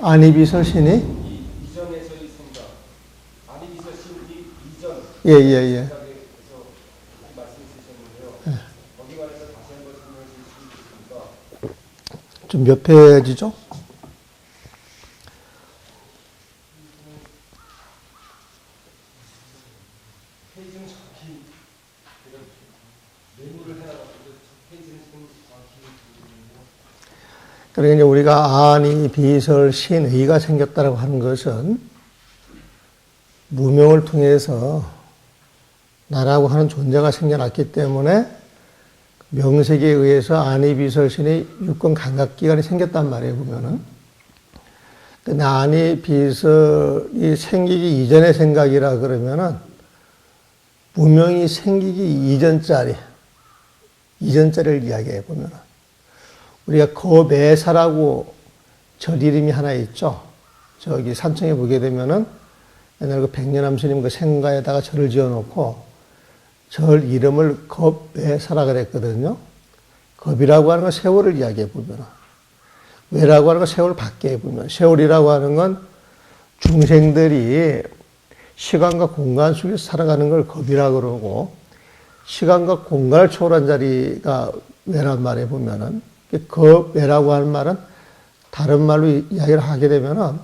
안이비설신이? 이전에서의 생각. 안이비설신이 이전. 예, 예, 예. 생각에서 말씀해 주셨는데요. 거기 관해서 다시 한번 설명해 주실 수 있습니까? 좀 몇 페이지죠? 페이지는 정확히 메모를 해놔가지고 페이지는 좀 정확히 그러니까 이제 우리가 안이, 비설, 신, 의가 생겼다라고 하는 것은 무명을 통해서 나라고 하는 존재가 생겨났기 때문에 명색에 의해서 안이, 비설, 신의 유권 감각기관이 생겼단 말이에요, 보면은. 근데 안이, 비설이 생기기 이전의 생각이라 그러면은 무명이 생기기 이전자리를 이야기해 보면은. 우리가 거매사라고 절 이름이 하나 있죠. 저기 산청에 보게 되면은 옛날 그 백년암 스님 그 생가에다가 절을 지어 놓고 절 이름을 겁매사라 그랬거든요. 겁이라고 하는 건 세월을 이야기해 보면, 외라고 하는 건 세월 밖에 보면, 세월이라고 하는 건 중생들이 시간과 공간 속에서 살아가는 걸 겁이라고 그러고, 시간과 공간을 초월한 자리가 외란 말에 보면은, 겁외라고 하는 말은 다른 말로 이야기를 하게 되면은,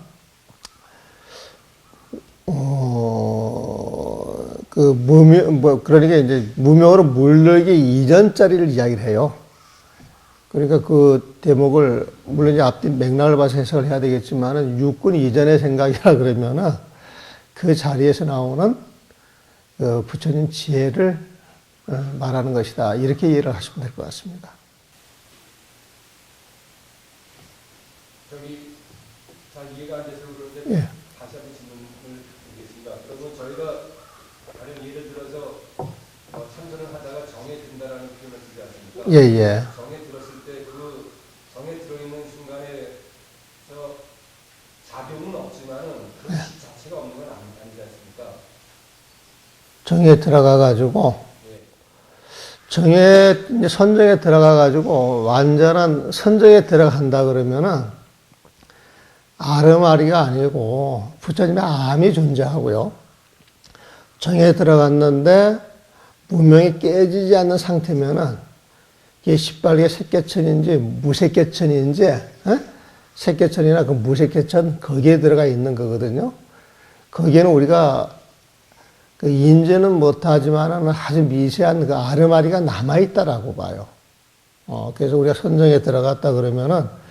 그러니까 이제 무명으로 물르기 이전 자리를 이야기를 해요. 그러니까 그 대목을, 물론 이제 앞뒤 맥락을 봐서 해석을 해야 되겠지만은, 육군 이전의 생각이라 그러면은, 그 자리에서 나오는 그 부처님 지혜를 말하는 것이다. 이렇게 이해를 하시면 될 것 같습니다. 저기 잘 이해가 안 돼서 그런데 예. 다시 한번 질문을 드리겠습니다. 그러면 저희가 다른 예를 들어서 참선을 하다가 정에 든다라는 표현을 쓰지 않습니까? 예, 예. 정에 들었을 때 그 정에 들어있는 순간에서 작용은 없지만은 그 식 자체가 없는 건 아니지 않습니까? 정에 들어가가지고, 이제 선정에 들어가가지고, 완전한 선정에 들어간다 그러면은, 아르마리가 아니고, 부처님의 암이 존재하고요. 정에 들어갔는데, 무명이 깨지지 않는 상태면은, 이게 시빨리의 색계천인지, 무색계천인지, 색계천이나 그 무색계천, 거기에 들어가 있는 거거든요. 거기에는 우리가 그 인지는 못하지만 아주 미세한 그 아르마리가 남아있다라고 봐요. 그래서 우리가 선정에 들어갔다 그러면은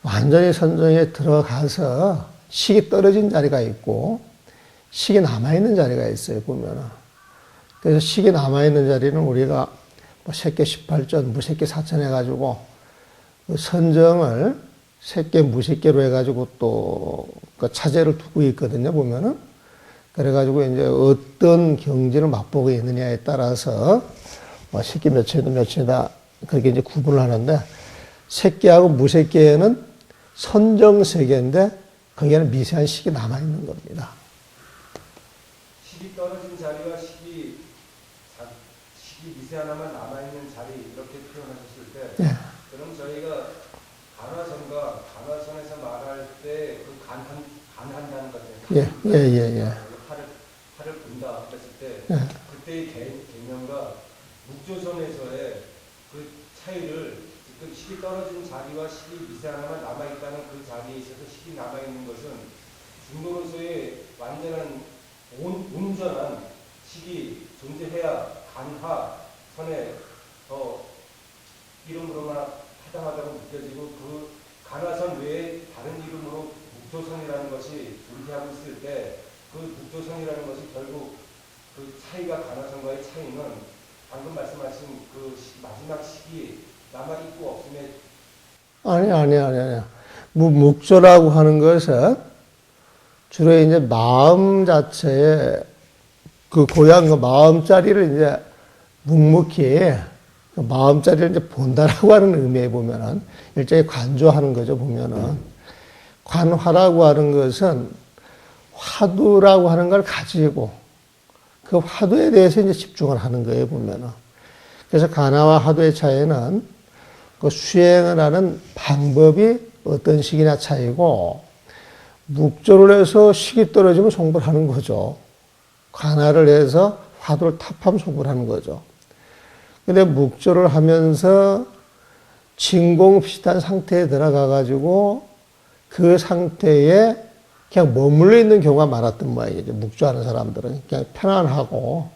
완전히 선정에 들어가서 식이 떨어진 자리가 있고 식이 남아있는 자리가 있어요, 보면은. 그래서 식이 남아있는 자리는 우리가 뭐 색계 18전, 무색계 4천 해가지고 그 선정을 색계, 무색계로 해가지고 또 그 차제를 두고 있거든요, 보면은. 그래가지고 이제 어떤 경지를 맛보고 있느냐에 따라서 뭐 색계 몇 천이다, 몇 천이다, 그렇게 이제 구분을 하는데, 색계하고 무색계에는 선정세계인데, 거기에는 미세한 식이 남아있는 겁니다. 식이 떨어진 자리와 식이 미세하나만 남아있는 자리, 이렇게 표현하셨을 때, 예. 그럼 저희가 간화선과 간화선에서 말할 때 그 간한다는 거죠. 예, 예, 예, 예. 팔을 본다 했을 때, 예. 그때의 개념과 묵조선에서의 그 차이를, 지금 식이 떨어진 자리와 식이 미세하나만 남아있다는 그 자리에 있어서 식이 남아있는 것은 중도로서의 완전한 온전한 식이 존재해야 간화선에 더 이름으로나 타당하다고 느껴지고, 그 간화선 외에 다른 이름으로 묵조선이라는 것이 존재하고 있을 때, 그 묵조선이라는 것이 결국 그 차이가, 간화선과의 차이는 방금 말씀하신 그 마지막 식이 남아있고 없음에. 아니. 묵조라고 하는 것은 주로 이제 마음 자체에 그 고향 그 마음자리를 이제 묵묵히 그 마음자리를 이제 본다라고 하는 의미에 보면은 일종의 관조하는 거죠, 보면은. 관화라고 하는 것은 화두라고 하는 걸 가지고 그 화두에 대해서 이제 집중을 하는 거예요, 보면은. 그래서 간화와 화두의 차이는 그 수행을 하는 방법이 어떤 식이나 차이고, 묵조를 해서 식이 떨어지면 송불 하는 거죠. 관할을 해서 화두를 탑하면 송불 하는 거죠. 근데 묵조를 하면서 진공 비슷한 상태에 들어가 가지고 그 상태에 그냥 머물러 있는 경우가 많았던 모양이죠. 묵조하는 사람들은 그냥 편안하고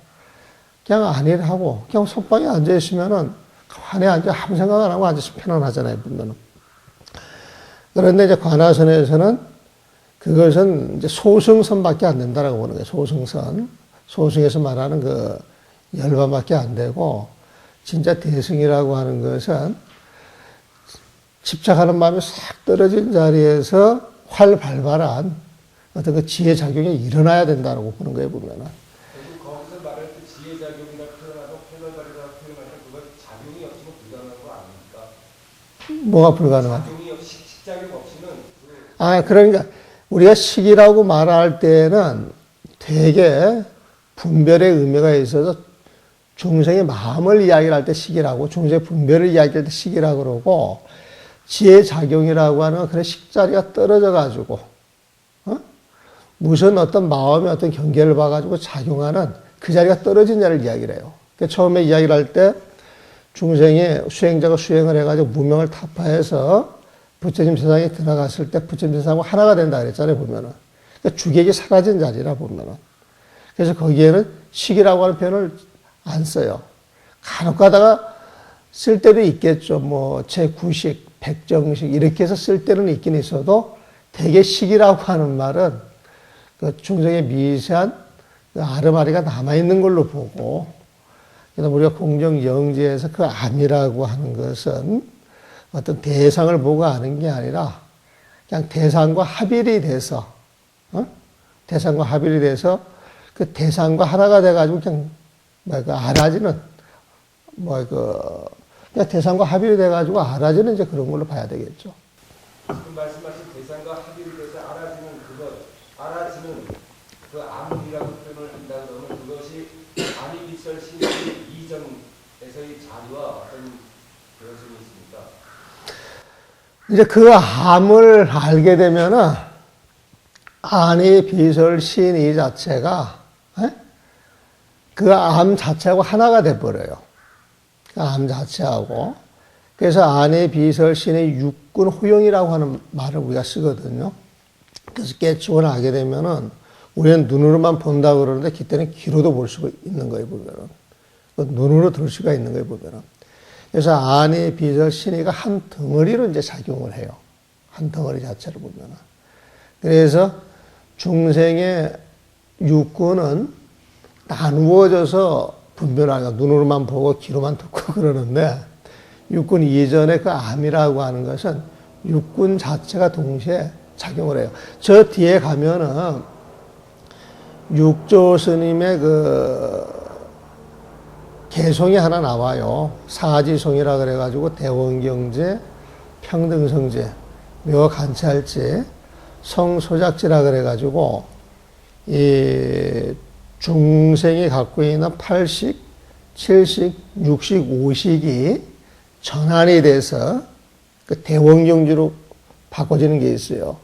그냥 안일하고 그냥 선방에 앉아 있으면은 관에 앉아 아무 생각 안 하고 앉아서 편안하잖아요, 보면은. 그런데 이제 관하선에서는 그것은 이제 소승선밖에 안 된다라고 보는 거예요. 소승선. 소승에서 말하는 그 열반밖에 안 되고 진짜 대승이라고 하는 것은 집착하는 마음이 싹 떨어진 자리에서 활발발한 어떤 그 지혜작용이 일어나야 된다고 보는 거예요, 보면은. 거기서 말할 때 지혜작용이라 표현하고 패널발이라고 표현하면 그건 작용이 없으면 불가능한 거 아닙니까? 뭐가 불가능하죠? 작용이 없이, 식작용 없이는 그러니까 우리가 식이라고 말할 때는 되게 분별의 의미가 있어서 중생의 마음을 이야기를 할 때 식이라고, 중생의 분별을 이야기할 때 식이라고 그러고, 지혜작용이라고 하는 그런 식자리가 떨어져 가지고, 무슨 어떤 마음의 어떤 경계를 봐가지고 작용하는 그 자리가 떨어진 자를 이야기를 해요. 그러니까 처음에 이야기를 할 때 중생이 수행자가 수행을 해가지고 무명을 타파해서 부처님 세상에 들어갔을 때 부처님 세상하고 하나가 된다 그랬잖아요, 보면은. 그러니까 주객이 사라진 자리라, 보면은. 그래서 거기에는 식이라고 하는 표현을 안 써요. 간혹 가다가 쓸 때도 있겠죠. 뭐, 제9식, 백정식, 이렇게 해서 쓸 때는 있긴 있어도 대개 식이라고 하는 말은 그 중생의 미세한 그 아르마리가 남아있는 걸로 보고, 그래서 우리가 공정영지에서 그 암이라고 하는 것은 어떤 대상을 보고 아는 게 아니라 그냥 대상과 합일이 돼서, 대상과 합일이 돼서 그 대상과 하나가 돼가지고 그냥 알아지는, 그냥 대상과 합일이 돼가지고 알아지는 이제 그런 걸로 봐야 되겠죠. 지금 말씀하신 대상과 합의를 돼서 알아지는 그 암이라고 표현을 한다 그러면 그것이 암이비설 신의 이전에서의 자리와 어떤 그런 점이 있습니까? 이제 그 암을 알게 되면은 안이 비설 신이 자체가 그 암 자체하고 하나가 돼버려요. 그 암 자체하고. 그래서 안의 비설 신의 육군 호용이라고 하는 말을 우리가 쓰거든요. 그래서 깨치고 나게 되면은 우리는 눈으로만 본다 그러는데 그때는 귀로도 볼 수가 있는 거예요, 보면은. 눈으로 들 수가 있는 거예요, 보면은. 그래서 안의 비설 신의가 한 덩어리로 이제 작용을 해요. 한 덩어리 자체를 보면은. 그래서 중생의 육군은 나누어져서 분별하니까 눈으로만 보고 귀로만 듣고 그러는데 육군 이전에 그 암이라고 하는 것은 육군 자체가 동시에 작용을 해요. 저 뒤에 가면은 육조 스님의 그 개송이 하나 나와요. 사지송이라 그래가지고 대원경제, 평등성제, 묘간찰제, 성소작지라 그래가지고 이 중생이 갖고 있는 8식, 7식, 6식, 5식이 전환이 돼서 그 대원경지로 바꿔지는 게 있어요.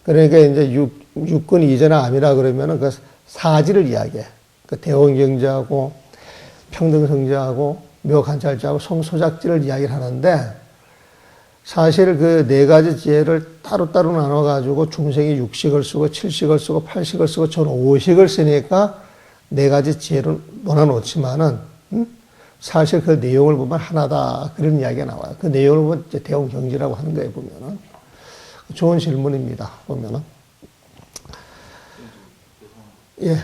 그러니까 이제 육군 이전의 암이라 그러면은 그 사지를 이야기해. 그 대원경지하고 평등성지하고 묘관찰지하고 성소작지를 이야기를 하는데 사실 그 네 가지 지혜를 따로따로 나눠가지고 중생이 6식을 쓰고 7식을 쓰고 8식을 쓰고 저는 5식을 쓰니까 네 가지 지혜를 논아놓지만은 사실 그 내용을 보면 하나다 그런 이야기가 나와요. 그 내용을 보면 이제 대원경지라고 하는 거예요, 보면은. 좋은 질문입니다, 보면은. 예.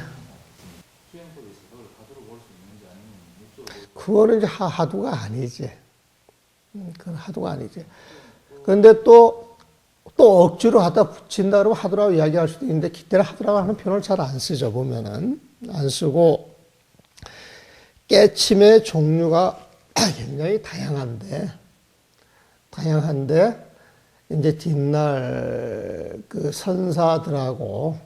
그거는 이제 하두가 아니지. 그건 하두가 아니지. 그런데 또 억지로 하다 붙인다 그러면 하두라고 이야기할 수도 있는데, 그때는 하두라고 하는 표현을 잘 안 쓰죠, 보면은. 안 쓰고, 깨침의 종류가 굉장히 다양한데, 이제 뒷날 그 선사들하고,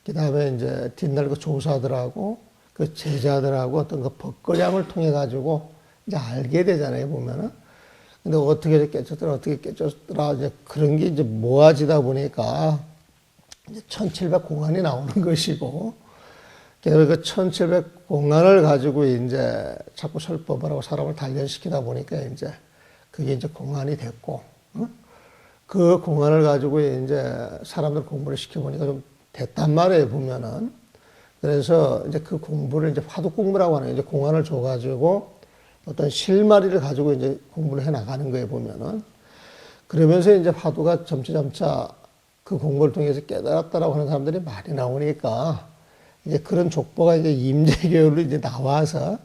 그 다음에 이제 뒷날 그 조사들하고, 그 제자들하고 어떤 그 법거량을 통해 가지고 이제 알게 되잖아요, 보면은. 근데 어떻게 깨쳤더라, 이제 그런 게 이제 모아지다 보니까 이제 1700공안이 나오는 것이고, 그래서 그 1700공안을 가지고 이제 자꾸 설법을 하고 사람을 단련시키다 보니까 이제 그게 이제 공안이 됐고, 그 공안을 가지고 이제 사람들 공부를 시켜보니까 좀 됐단 말이에요, 보면은. 그래서 이제 그 공부를 이제 화두 공부라고 하는, 이제 공안을 줘가지고 어떤 실마리를 가지고 이제 공부를 해 나가는 거예요, 보면은. 그러면서 이제 화두가 점차 그 공부를 통해서 깨달았다라고 하는 사람들이 많이 나오니까 이제 그런 족보가 이제 임재교로 이제 나와서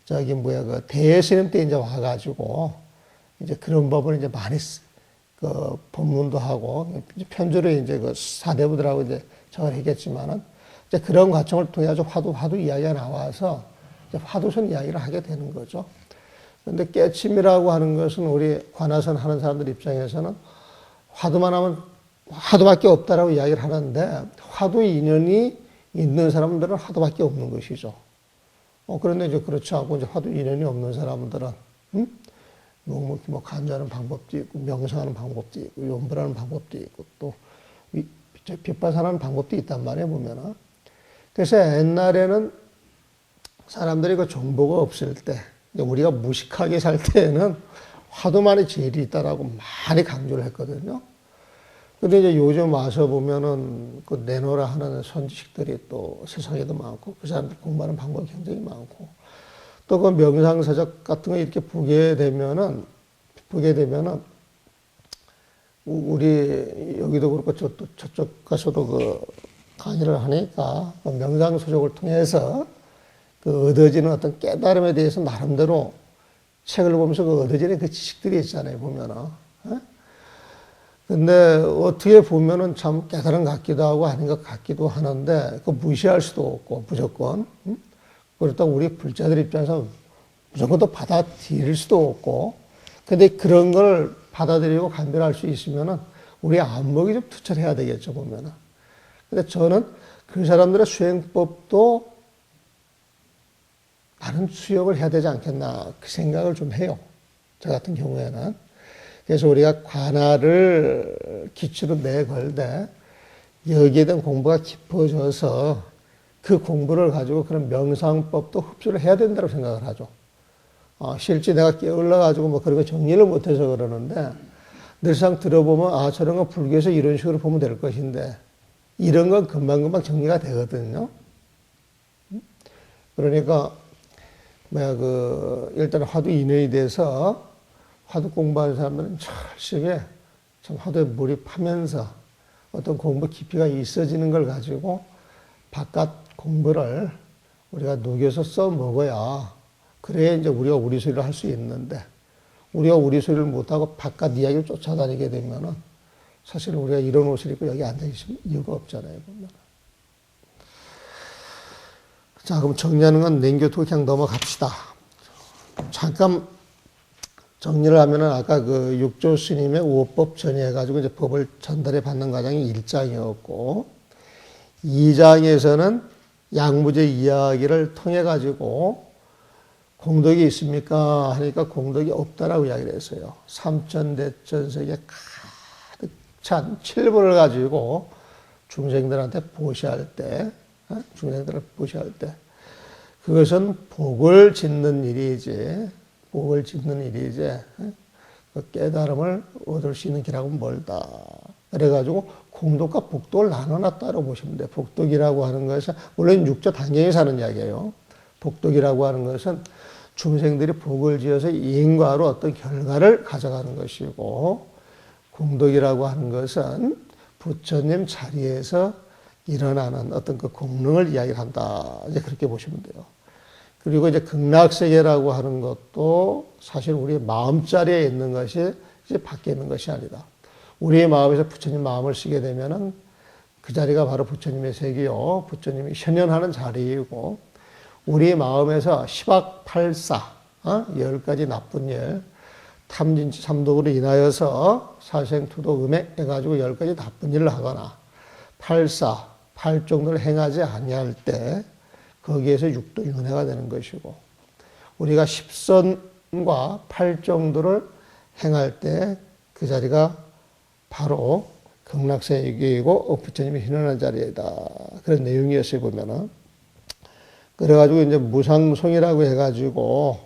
그 대스님 때 이제 와가지고 이제 그런 법을 이제 많이 그 법문도 하고 편주를 이제 그 사대부들하고 이제 적을 했겠지만은 이제 그런 과정을 통해 서 화두 이야기가 나와서 이제 화두선 이야기를 하게 되는 거죠. 근데 깨침이라고 하는 것은 우리 관화선 하는 사람들 입장에서는 화두만 하면 화두밖에 없다라고 이야기를 하는데 화두 인연이 있는 사람들은 화두밖에 없는 것이죠. 그런데 이제 그렇지 않고 이제 화두 인연이 없는 사람들은 뭐 간주하는 방법도 있고 명상하는 방법도 있고 연불하는 방법도 있고 또 빗발산하는 방법도 있단 말이에요, 보면은. 그래서 옛날에는 사람들이 그 정보가 없을 때 우리가 무식하게 살 때에는 화두만의 제일이 있다라고 많이 강조를 했거든요. 근데 이제 요즘 와서 보면은 그 내노라 하는 선지식들이 또 세상에도 많고 그 사람들 공부하는 방법이 굉장히 많고 또 그 명상서적 같은 거 이렇게 보게 되면은 우리 여기도 그렇고 저쪽 가서도 그 강의를 하니까 그 명상서적을 통해서 그 얻어지는 어떤 깨달음에 대해서 나름대로 책을 보면서 그 얻어지는 그 지식들이 있잖아요, 보면은. 근데 어떻게 보면은 참 깨달은 것 같기도 하고 아닌 것 같기도 하는데 그 무시할 수도 없고 무조건. 그렇다고 우리 불자들 입장에서 무조건 또 받아들일 수도 없고. 근데 그런 걸 받아들이고 간별할 수 있으면은 우리 안목이 좀 투철해야 되겠죠, 보면은. 근데 저는 그 사람들의 수행법도 많은 수용을 해야 되지 않겠나 그 생각을 좀 해요. 저 같은 경우에는. 그래서 우리가 관할을 기초로 내걸되 여기에 대한 공부가 깊어져서 그 공부를 가지고 그런 명상법도 흡수를 해야 된다고 생각을 하죠. 실제 내가 깨어올라가지고 뭐 그런 거 정리를 못해서 그러는데 늘상 들어보면 저런 거 불교에서 이런 식으로 보면 될 것인데 이런 건 금방금방 정리가 되거든요. 그러니까 일단 화두 인연이 돼서 화두 공부하는 사람들은 철저하게 참 화두에 몰입하면서 어떤 공부 깊이가 있어지는 걸 가지고 바깥 공부를 우리가 녹여서 써먹어야 그래야 이제 우리가 우리 소리를 할 수 있는데 우리가 우리 소리를 못하고 바깥 이야기를 쫓아다니게 되면은 사실 우리가 이런 옷을 입고 여기 앉아있을 이유가 없잖아요, 보면. 자, 그럼 정리하는 건 냉교토 그냥 넘어갑시다. 잠깐 정리를 하면은 아까 그 육조 스님의 오법 전해가지고 이제 법을 전달해 받는 과정이 1장이었고, 2장에서는 양무제 이야기를 통해가지고 공덕이 있습니까? 하니까 공덕이 없다라고 이야기를 했어요. 삼천대천세계 가득 찬 7법을 가지고 중생들한테 보시할 때, 그것은 복을 짓는 일이지, 그 깨달음을 얻을 수 있는 길하고는 멀다. 그래가지고 공덕과 복덕을 나눠놨다고 보시면 돼요. 복덕이라고 하는 것은, 물론 육조 단경에 사는 이야기예요. 복덕이라고 하는 것은 중생들이 복을 지어서 인과로 어떤 결과를 가져가는 것이고, 공덕이라고 하는 것은 부처님 자리에서 일어나는 어떤 그 공능을 이야기한다. 이제 그렇게 보시면 돼요. 그리고 이제 극락세계라고 하는 것도 사실 우리 마음자리에 있는 것이 이제 밖에 있는 것이 아니다. 우리의 마음에서 부처님 마음을 쓰게 되면은 그 자리가 바로 부처님의 세계요. 부처님이 현현하는 자리이고, 우리의 마음에서 시박팔사, 10가지 나쁜 일, 탐진치 삼독으로 인하여서 사생투도 음해 해가지고 10가지 나쁜 일을 하거나, 팔 정도를 행하지 아니할 때 거기에서 육도 윤회가 되는 것이고, 우리가 10선과 8 정도를 행할 때 그 자리가 바로 극락세계이고 부처님이 hin하는 자리이다. 그런 내용이었어요, 보면은. 그래가지고 이제 무상송이라고 해가지고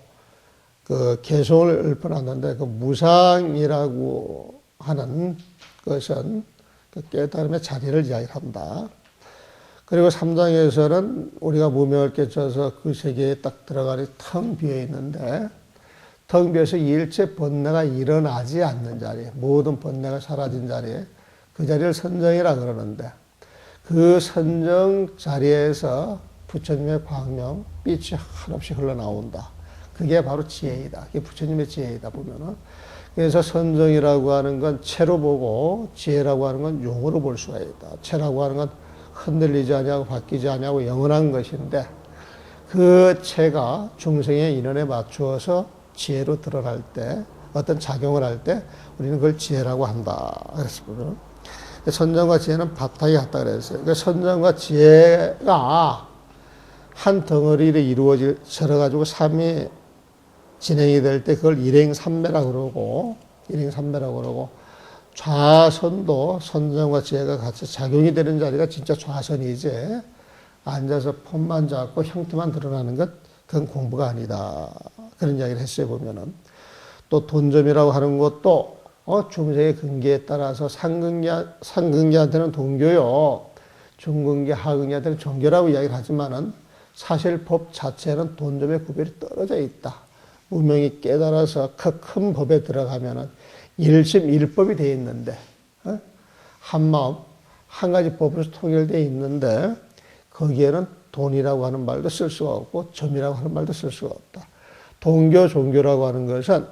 그 개송을 읊어놨는데 그 무상이라고 하는 것은 그 깨달음의 자리를 이야기한다. 그리고 3장에서는 우리가 무명을 깨쳐서 그 세계에 딱 들어가니 텅 비어 있는데 텅 비어서 일체 번뇌가 일어나지 않는 자리, 모든 번뇌가 사라진 자리에 그 자리를 선정이라 그러는데 그 선정 자리에서 부처님의 광명, 빛이 한없이 흘러나온다. 그게 바로 지혜이다. 그게 부처님의 지혜이다 보면은. 그래서 선정이라고 하는 건 체로 보고 지혜라고 하는 건 용으로 볼 수가 있다. 체라고 하는 건 흔들리지 아니하고 바뀌지 아니하고 영원한 것인데 그 체가 중생의 인연에 맞추어서 지혜로 드러날 때 어떤 작용을 할 때 우리는 그걸 지혜라고 한다. 그랬습니다. 선정과 지혜는 바탕이 같다 그랬어요. 그러니까 선정과 지혜가 한 덩어리로 이루어져 가지고 삶이 진행이 될 때 그걸 일행삼매라고 그러고 좌선도 선정과 지혜가 같이 작용이 되는 자리가 진짜 좌선이지 앉아서 폼만 잡고 형태만 드러나는 것 그건 공부가 아니다. 그런 이야기를 했어요 보면은. 또 돈점이라고 하는 것도 중생의 근기에 따라서 상근기한테는 동교요, 중근기, 하근기한테는 종교라고 이야기를 하지만은 사실 법 자체는 돈점의 구별이 떨어져 있다. 무명이 깨달아서 그 큰 법에 들어가면은 일심일법이 되어 있는데, 한 마음, 한 가지 법으로 통일되어 있는데, 거기에는 돈이라고 하는 말도 쓸 수가 없고, 점이라고 하는 말도 쓸 수가 없다. 동교, 종교라고 하는 것은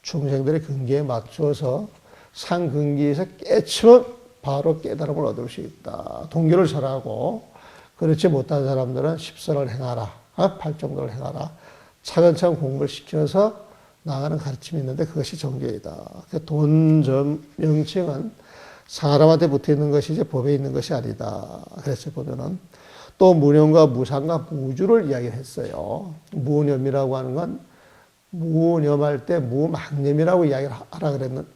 중생들의 근기에 맞춰서 상근기에서 깨치면 바로 깨달음을 얻을 수 있다. 동교를 설하고, 그렇지 못한 사람들은 십선을 행하라, 팔정도를 행하라. 차근차근 공부를 시켜서 나가는 가르침이 있는데 그것이 정교이다. 돈점 명칭은 사람한테 붙어 있는 것이지 법에 있는 것이 아니다. 그래서 보면은 또 무념과 무상과 무주를 이야기했어요. 무념이라고 하는 건 무념할 때 무망념이라고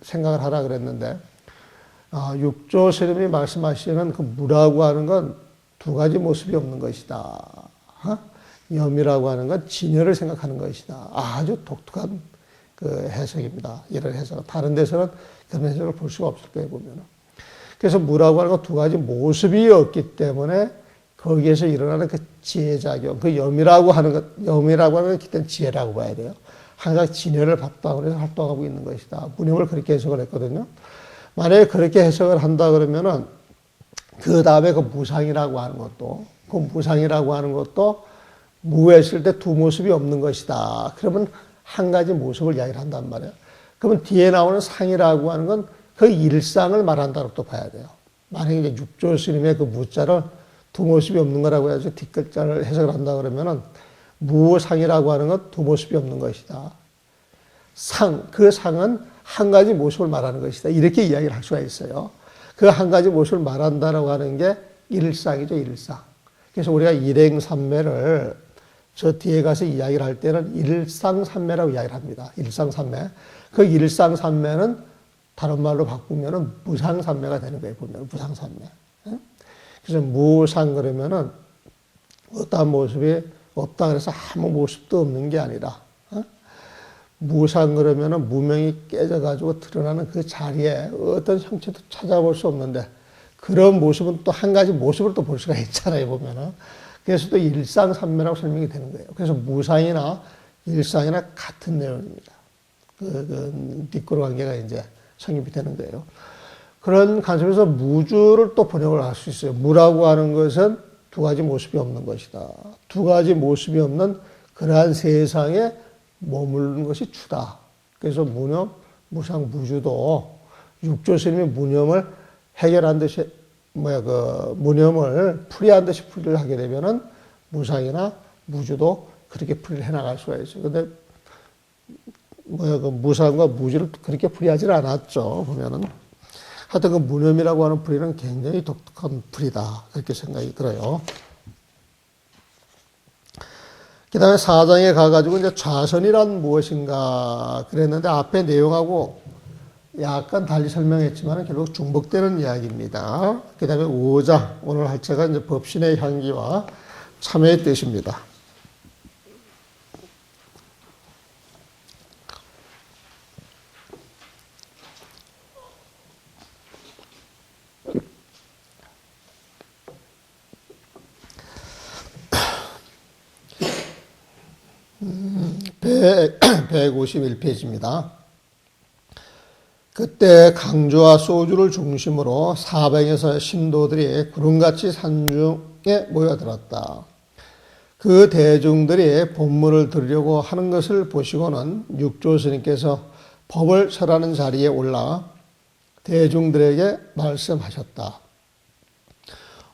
생각을 하라 그랬는데, 육조 스님이 말씀하시는 그 무라고 하는 건 두 가지 모습이 없는 것이다. 염이라고 하는 건 진여를 생각하는 것이다. 아주 독특한 그 해석입니다. 이런 해석. 다른 데서는 그런 해석을 볼 수가 없을 거예요, 보면은. 그래서 무라고 하는 건 두 가지 모습이 없기 때문에 거기에서 일어나는 그 지혜작용, 그 염이라고 하는 건 기본 지혜라고 봐야 돼요. 항상 진여를 바탕으로 해서 활동하고 있는 것이다. 무념을 그렇게 해석을 했거든요. 만약에 그렇게 해석을 한다 그러면은 그 다음에 그 무상이라고 하는 것도 무했을 때 두 모습이 없는 것이다. 그러면 한 가지 모습을 이야기를 한단 말이에요. 그러면 뒤에 나오는 상이라고 하는 건 그 일상을 말한다고 또 봐야 돼요. 만약에 이제 육조 스님의 그 무자를 두 모습이 없는 거라고 해서 뒷글자를 해석을 한다 그러면은 무상이라고 하는 건 두 모습이 없는 것이다. 그 상은 한 가지 모습을 말하는 것이다. 이렇게 이야기를 할 수가 있어요. 그 한 가지 모습을 말한다라고 하는 게 일상이죠, 일상. 그래서 우리가 일행삼매를 저 뒤에 가서 이야기를 할 때는 일상삼매라고 이야기를 합니다. 일상삼매. 그 일상삼매는 다른 말로 바꾸면은 무상삼매가 되는 거예요, 보면. 무상삼매. 그래서 무상 그러면은 어떠한 모습이 없다 그래서 아무 모습도 없는 게 아니라, 무상 그러면은 무명이 깨져가지고 드러나는 그 자리에 어떤 형체도 찾아볼 수 없는데 그런 모습은 또 한 가지 모습을 또 볼 수가 있잖아요, 보면은. 그래서 또 일상삼매라고 설명이 되는 거예요. 그래서 무상이나 일상이나 같은 내용입니다. 뒷구로 관계가 이제 성립이 되는 거예요. 그런 관점에서 무주를 또 번역을 할 수 있어요. 무라고 하는 것은 두 가지 모습이 없는 것이다. 두 가지 모습이 없는 그러한 세상에 머무르는 것이 주다. 그래서 무념, 무상, 무주도 육조 스님이 무념을 해결한 듯이 무념을 풀이한 듯이 풀이를 하게 되면은 무상이나 무주도 그렇게 풀이를 해나갈 수가 있어요. 근데 무상과 무주를 그렇게 풀이하지는 않았죠. 보면은 하여튼 그 무념이라고 하는 풀이는 굉장히 독특한 풀이다. 그렇게 생각이 들어요. 그 다음에 4장에 가가지고 이제 좌선이란 무엇인가 그랬는데 앞에 내용하고 약간 달리 설명했지만 결국 중복되는 이야기입니다. 그 다음에 5장, 오늘 할 책가 이제 법신의 향기와 참회의 뜻입니다. 음, 151페이지입니다. 그때 강주와 소주를 중심으로 사방에서 신도들이 구름같이 산중에 모여들었다. 그 대중들이 법문을 들으려고 하는 것을 보시고는 육조 스님께서 법을 설하는 자리에 올라 대중들에게 말씀하셨다.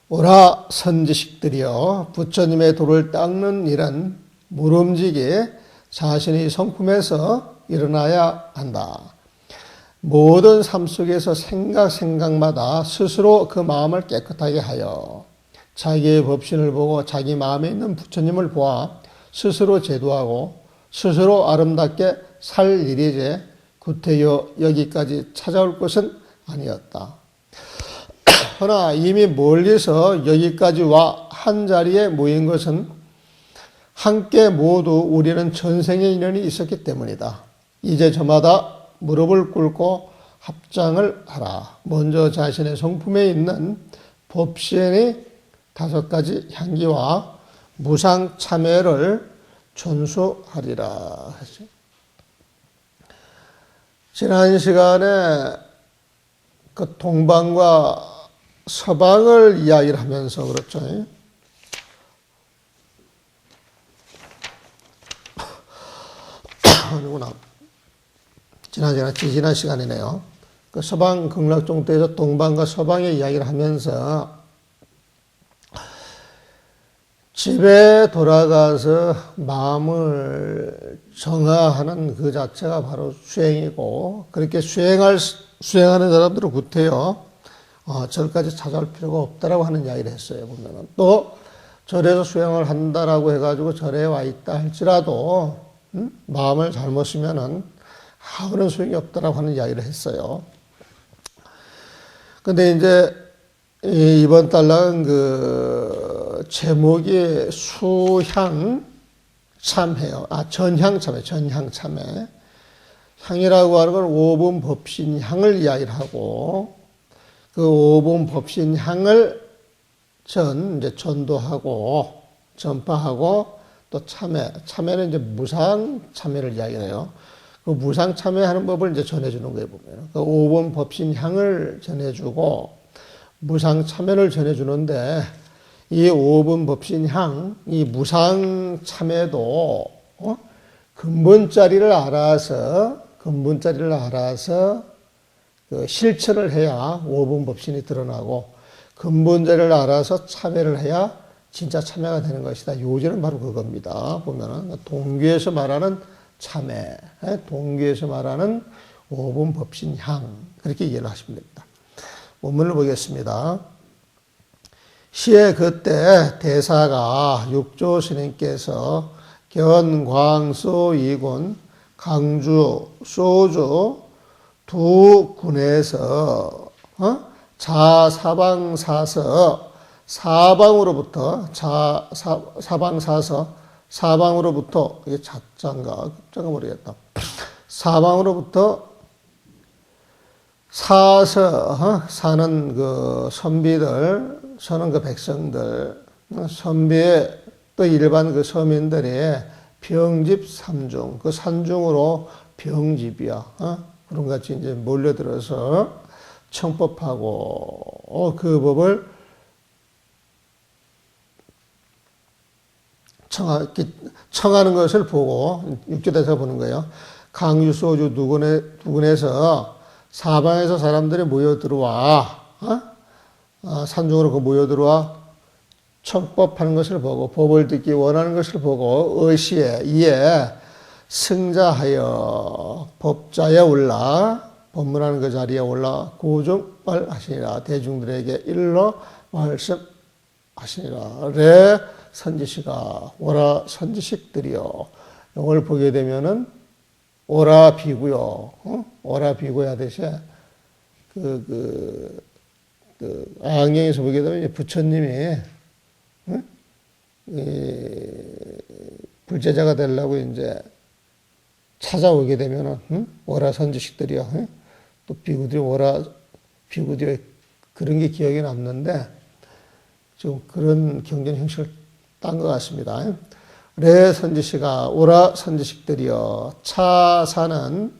오라 선지식들이여, 부처님의 도를 닦는 일은 무름지게 자신의 성품에서 일어나야 한다. 모든 삶 속에서 생각마다 스스로 그 마음을 깨끗하게 하여 자기의 법신을 보고 자기 마음에 있는 부처님을 보아 스스로 제도하고 스스로 아름답게 살 일이지 구태여 여기까지 찾아올 것은 아니었다. 허나 이미 멀리서 여기까지 와 한자리에 모인 것은 함께 모두 우리는 전생의 인연이 있었기 때문이다. 이제 저마다 무릎을 꿇고 합장을 하라. 먼저 자신의 성품에 있는 법신의 5가지 향기와 무상 참회를 전수하리라. 지난 시간에 그 동방과 서방을 이야기를 하면서 그렇죠. 누구나 지난 시간이네요. 그 서방 극락종도에서 동방과 서방의 이야기를 하면서 집에 돌아가서 마음을 정화하는 그 자체가 바로 수행이고, 그렇게 수행하는 사람들은 구태여 절까지 찾아올 필요가 없다라고 하는 이야기를 했어요. 보면은 또 절에서 수행을 한다라고 해가지고 절에 와 있다 할지라도 마음을 잘못 쓰면은 아무런 소용이 없다라고 하는 이야기를 했어요. 근데 이제 이번 달락은 그 제목이 수향 참회요. 전향 참회. 향이라고 하는 건 5분 법신 향을 이야기를 하고, 그 5분 법신 향을 이제 전도하고 전파하고 또 참회는 이제 무상 참회를 이야기해요. 그 무상 참회하는 법을 이제 전해주는 거예요, 보면. 그 5번 법신 향을 전해주고 무상 참회를 전해주는데, 이 5번 법신 향, 이 무상 참회도 근본자리를 알아서 그 실천을 해야 5번 법신이 드러나고, 근본자리를 알아서 참회를 해야 진짜 참회가 되는 것이다. 요지는 바로 그겁니다. 보면은 동규에서 말하는 참회, 동규에서 말하는 5분 법신 향, 그렇게 이해를 하시면 됩니다. 원문을 보겠습니다. 시에 그때 대사가 육조 스님께서 견광소 2군, 강주, 소주 두 군에서 자사방사서, 사방으로부터 이게 자자인가 급자가 모르겠다. 사방으로부터 사는 그 선비들, 서는 그 백성들, 선비의 또 일반 그 서민들이 병집 삼중, 그 산중으로 병집이야. 그런 같이 이제 몰려들어서 청법하고 그 법을 청하는 것을 보고, 육조대사가 보는 거예요. 강유 소주 두 군에서 사방에서 사람들이 모여들어와, 산중으로 그 모여들어와 청법하는 것을 보고, 법을 듣기 원하는 것을 보고, 의시에 이에 승자하여 법자에 올라, 법문하는 그 자리에 올라 고정말 하시니라. 대중들에게 일러 말씀하시니라. 레 선지식아, 오라 선지식들이여. 이걸 보게 되면은 오라 비구요. 오라 비구야 하듯이 악령에서 보게 되면 부처님이 불제자가 되려고 이제 찾아오게 되면은 오라 선지식들이요. 또 비구들이 오라 비구들이 그런 게 기억에 남는데 지금 그런 경전 형식을 딴 것 같습니다. 레 선지식아 오라 선지식들이여 차사는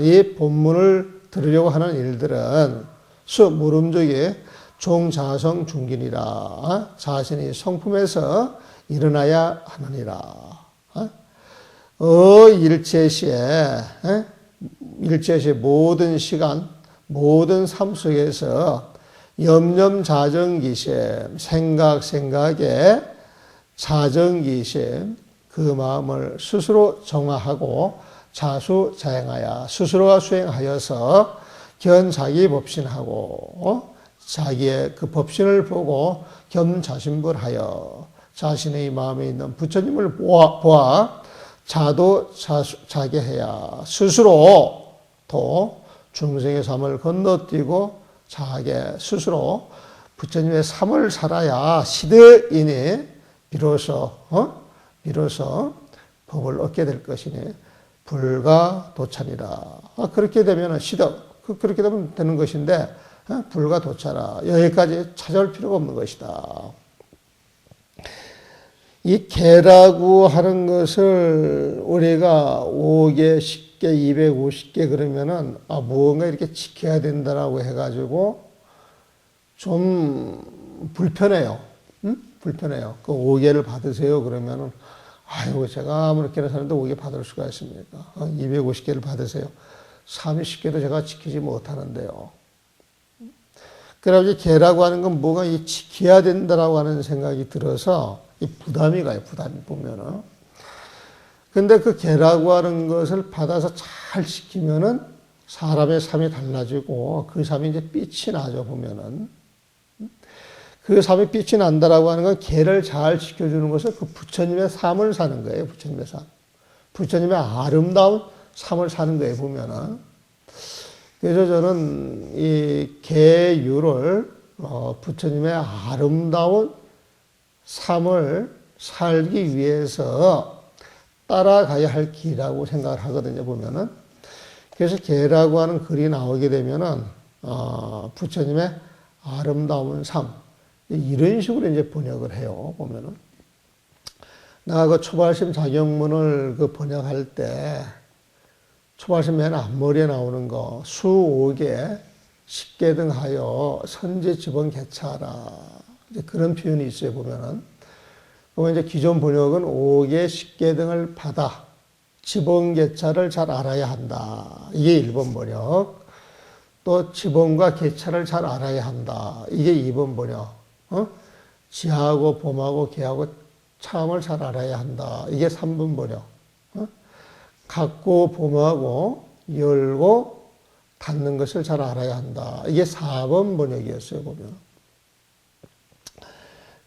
이 본문을 들으려고 하는 일들은 수 무름족의 종자성 중긴이라 자신이 성품에서 일어나야 하느니라. 일체시에 모든 시간 모든 삶 속에서 염념자정기심 생각에 자정기심 그 마음을 스스로 정화하고 자수자행하여 스스로가 수행하여서 견자기 법신하고 자기의 그 법신을 보고 겸자신불하여 자신의 마음에 있는 부처님을 보아 자도자게해야 스스로 또 중생의 삶을 건너뛰고 자게 스스로 부처님의 삶을 살아야 시대인이 비로소 법을 얻게 될 것이니 불가도찬이라. 그렇게 되면 그렇게 되면 되는 것인데 불가도찬아. 여기까지 찾아올 필요가 없는 것이다. 이 개라고 하는 것을 우리가 5개, 10개, 250개 그러면은 무언가 이렇게 지켜야 된다라고 해가지고 좀 불편해요. 불편해요. 그 5개를 받으세요 그러면은 아이고 제가 아무렇게나 사는데 5개 받을 수가 있습니까? 250개를 받으세요. 30개도 제가 지키지 못하는데요. 그래가지고 개라고 하는 건 뭐가 지켜야 된다라고 하는 생각이 들어서 이 부담이 가요. 부담이 보면은. 근데 그 개라고 하는 것을 받아서 잘 지키면은 사람의 삶이 달라지고 그 삶이 이제 빛이 나죠. 보면은. 그 삶이 빛이 난다라고 하는 건 개를 잘 지켜주는 것은 그 부처님의 삶을 사는 거예요. 부처님의 삶. 부처님의 아름다운 삶을 사는 거예요. 보면은. 그래서 저는 이 개유를 부처님의 아름다운 삶을 살기 위해서 따라가야 할 길이라고 생각을 하거든요. 보면은. 그래서 개라고 하는 글이 나오게 되면은 부처님의 아름다운 삶 이런 식으로 이제 번역을 해요. 보면은 내가 그 초발심 자경문을 그 번역할 때 초발심 맨 앞머리에 나오는 거 수오개 십계등하여 선지지번 개차라 그런 표현이 있어요. 보면은 그러면 이제 기존 번역은 5개 10개 등을 받아 지번개차를 잘 알아야 한다. 이게 1번 번역. 또 지번과 개차를 잘 알아야 한다. 이게 2번 번역. 지하고 봄하고 개하고 참을 잘 알아야 한다. 이게 3번 번역. 갖고 봄하고 열고 닫는 것을 잘 알아야 한다. 이게 4번 번역이었어요. 보면.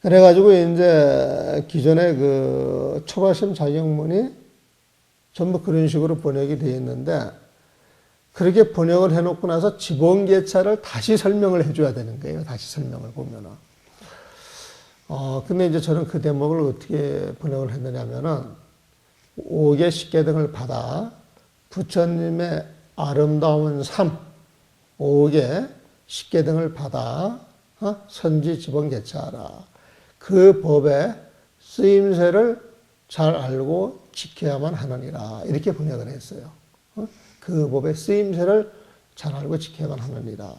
그래가지고 이제 기존의 그 초발심 자경문이 전부 그런 식으로 번역이 되어 있는데 그렇게 번역을 해놓고 나서 지번개차를 다시 설명을 해줘야 되는 거예요. 다시 설명을 보면은. 근데 이제 저는 그 대목을 어떻게 번역을 했느냐면은 5개 10개 등을 받아 부처님의 아름다운 삶 5개 10개 등을 받아 선지 지번개차하라. 그 법의 쓰임새를 잘 알고 지켜야만 하느니라. 이렇게 번역을 했어요. 그 법의 쓰임새를 잘 알고 지켜야만 하느니라.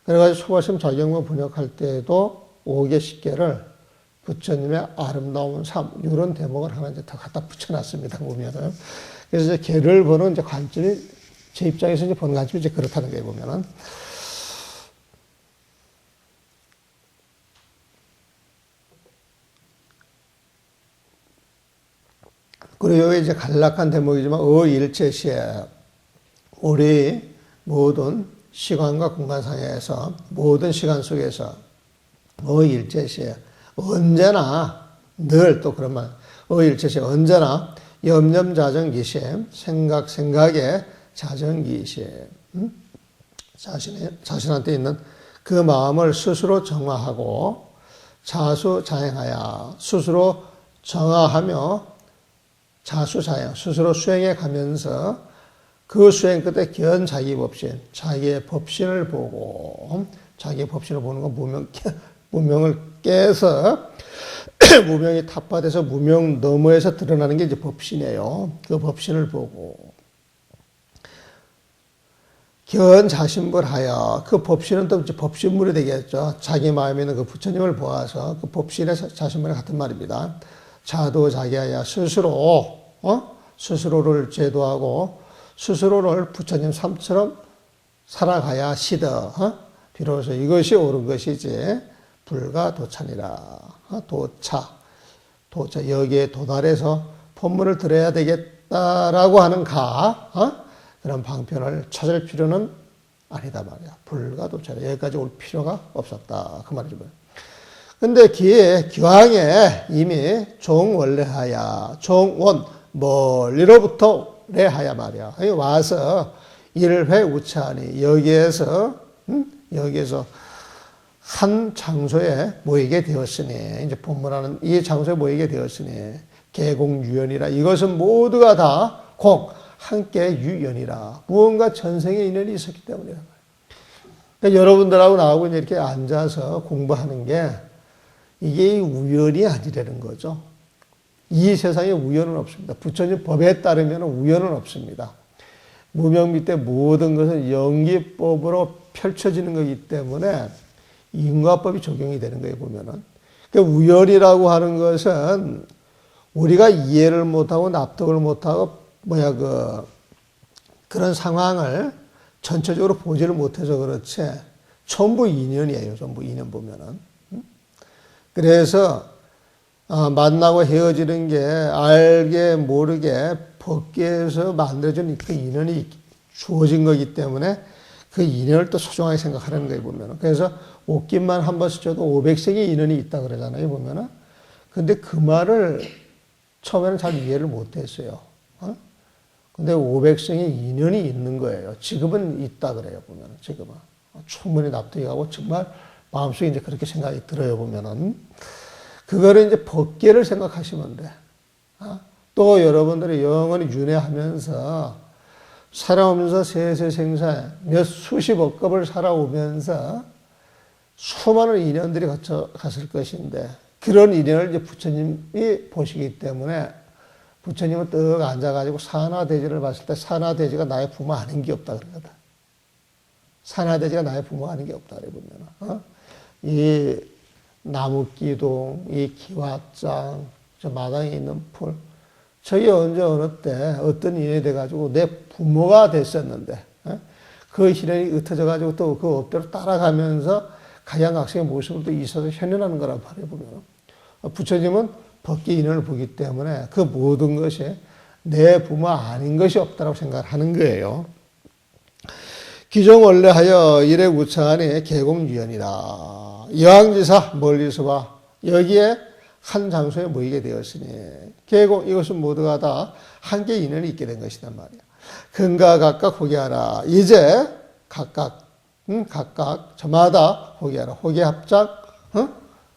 그래가지고 초발심 자경문 번역할 때에도 5개 10개를 부처님의 아름다운 삶 이런 대목을 하나 이제 더 갖다 붙여놨습니다. 보면은. 그래서 이제 개를 보는 이제 관점이 제 입장에서 이제 보는 관점이 이제 그렇다는 거예요. 보면은. 그리고 여기 이제 간략한 대목이지만 일체시에 우리 모든 시간과 공간상에서 모든 시간 속에서 일체시에 언제나 늘 또 그런 말 일체시에 언제나 염염자정기심, 생각에 자정기심. 자신한테 있는 그 마음을 스스로 정화하고 자수자행하여 스스로 정화하며 자수자행, 스스로 수행해 가면서 그 수행 끝에 견자기법신, 자기의 법신을 보고, 자기의 법신을 보는 건 무명을 깨서 무명이 타파돼서 무명 너머에서 드러나는 게 이제 법신이에요. 그 법신을 보고 견자신불하여, 그 법신은 또 이제 법신물이 되겠죠. 자기 마음에 있는 그 부처님을 보아서 그 법신의 자신물이 같은 말입니다. 자도자기하여 스스로를 제도하고 스스로를 부처님 삶처럼 살아가야 시더. 비로소 이것이 옳은 것이지 불가도찬이라. 도차 여기에 도달해서 법문을 들어야 되겠다라고 하는 그런 방편을 찾을 필요는 아니다 말이야. 불가도찬. 여기까지 올 필요가 없었다. 그 말이죠. 근데 기왕에 이미 종원래하야, 종원, 멀리로부터 레하야 말이야. 와서 일회 우차하니, 여기에서 한 장소에 모이게 되었으니, 이제 본문하는 이 장소에 모이게 되었으니, 계공유연이라. 이것은 모두가 다 함께 유연이라. 무언가 전생의 인연이 있었기 때문이다. 그러니까 여러분들하고 나하고 이렇게 앉아서 공부하는 게 이게 우연이 아니라는 거죠. 이 세상에 우연은 없습니다. 부처님 법에 따르면 우연은 없습니다. 무명 밑에 모든 것은 연기법으로 펼쳐지는 거기 때문에 인과법이 적용이 되는 거예요, 보면은. 그러니까 우연이라고 하는 것은 우리가 이해를 못하고 납득을 못하고 그런 상황을 전체적으로 보지를 못해서 그렇지 전부 인연이에요. 전부 인연 보면은. 그래서 만나고 헤어지는 게 알게 모르게 법계에서 만들어진 그 인연이 주어진 거기 때문에 그 인연을 또 소중하게 생각하는 거예요, 보면은. 그래서 옷깃만 한 번 스쳐도 500생의 인연이 있다 그러잖아요, 보면은. 근데 그 말을 처음에는 잘 이해를 못 했어요. 근데 500생의 인연이 있는 거예요. 지금은 있다 그래요, 보면은. 지금은. 충분히 납득이 가고 정말 마음속에 이제 그렇게 생각이 들어요, 보면은. 그거를 이제 법계를 생각하시면 돼. 또 여러분들이 영원히 윤회하면서 살아오면서 세세생사 몇 수십억 급을 살아오면서 수많은 인연들이 갔을 것인데 그런 인연을 이제 부처님이 보시기 때문에 부처님은 떡 앉아가지고 산화대지를 봤을 때 산화대지가 나의 부모 아닌 게 없다 그러거든. 산화대지가 나의 부모 아닌 게 없다 그래 보면 이 나무기둥, 이 기와장, 저 마당에 있는 풀, 저게 언제 어느 때 어떤 인연이 돼가지고 내 부모가 됐었는데 그 희련이 흩어져가지고 또 그 업대로 따라가면서 가양각성의 모습을 또 있어서 현현하는 거란 말이에요, 보면. 부처님은 법계 인연을 보기 때문에 그 모든 것이 내 부모 아닌 것이 없다고 생각하는 거예요. 기종원래하여 일에 우차하니 계공유연이라. 여왕지사 멀리서 봐. 여기에 한 장소에 모이게 되었으니 계공 이것은 모두가 다 한계 인연이 있게 된 것이란 말이야. 근가 각각 호기하라. 이제 각각 저마다 호기하라. 호기합작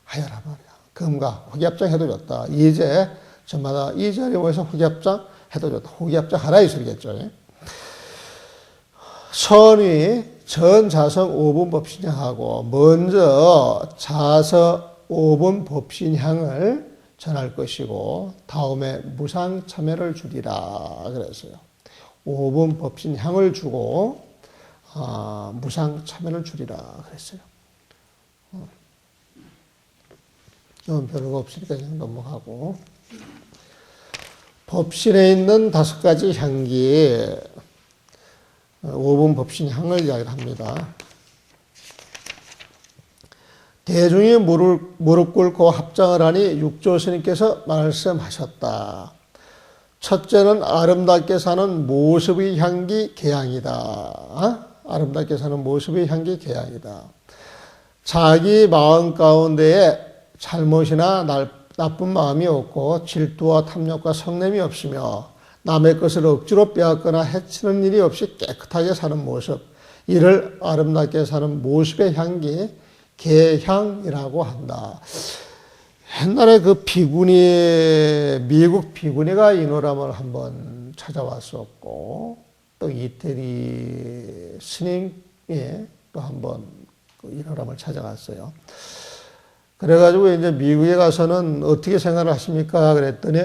하여라 말이야. 금가 호기합작 해도 좋다. 이제 저마다 이 자리에 모여서 호기합작 해도 좋다. 호기합작 하라 이 소리겠죠. 선위 전자성 5분 법신향하고 먼저 자서 5분 법신향을 전할 것이고 다음에 무상 참여를 주리라 그랬어요. 5분 법신향을 주고 무상 참여를 주리라 그랬어요. 이건 별거 없으니까 그냥 넘어가고 법신에 있는 5가지 향기 5분 법신 향을 이야기를 합니다. 대중이 무릎 꿇고 합장을 하니 육조 스님께서 말씀하셨다. 첫째는 아름답게 사는 모습의 향기 개양이다. 아름답게 사는 모습의 향기 개양이다. 자기 마음 가운데에 잘못이나 나쁜 마음이 없고 질투와 탐욕과 성냄이 없으며 남의 것을 억지로 빼앗거나 해치는 일이 없이 깨끗하게 사는 모습, 이를 아름답게 사는 모습의 향기, 계향이라고 한다. 옛날에 그 비구니, 미국 비구니가 이 노람을 한번 찾아왔었고, 또 이태리 스님이 또 한번 이 노람을 찾아갔어요. 그래가지고 이제 미국에 가서는 어떻게 생활을 하십니까? 그랬더니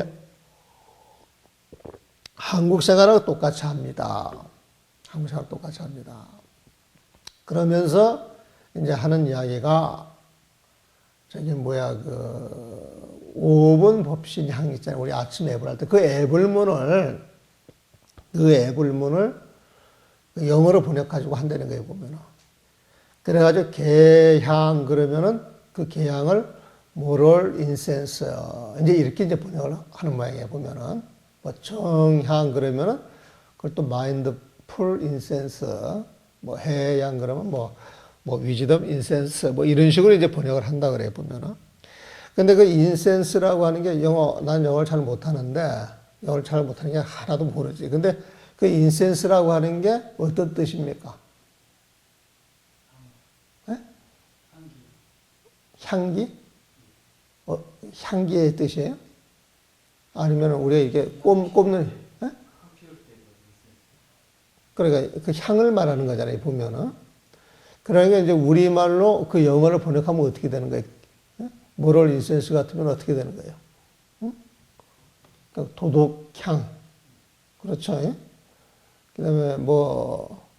한국 생활하고 똑같이 합니다. 한국 생활 똑같이 합니다. 그러면서 이제 하는 이야기가 저기 뭐야 그 5분 법신 향 있잖아요. 우리 아침 앱을 할 때 그 애불문을 영어로 번역가지고 한다는 거예요, 보면은. 그래가지고 개향 그러면은 그 개향을 모럴 인센스 이제 이렇게 이제 번역을 하는 모양이에요, 보면은. 뭐 정향 그러면은 그걸 또 마인드풀 인센스, 뭐 해향 그러면 뭐 위즈덤 인센스 뭐 이런 식으로 이제 번역을 한다 그래요, 보면은. 근데 그 인센스라고 하는 게 난 영어를 잘 못하는데, 영어를 잘 못하는 게 하나도 모르지. 근데 그 인센스라고 하는 게 어떤 뜻입니까? 네? 향기? 향기의 뜻이에요? 아니면 우리가 이게 꼽는, 네? 그러니까 그 향을 말하는 거잖아요, 보면은. 그러니까 이제 우리말로 그 영어를 번역하면 어떻게 되는 거예요? 모럴 인센스 같으면 어떻게 되는 거예요? 그러니까 도덕향. 그렇죠? 예? 그 다음에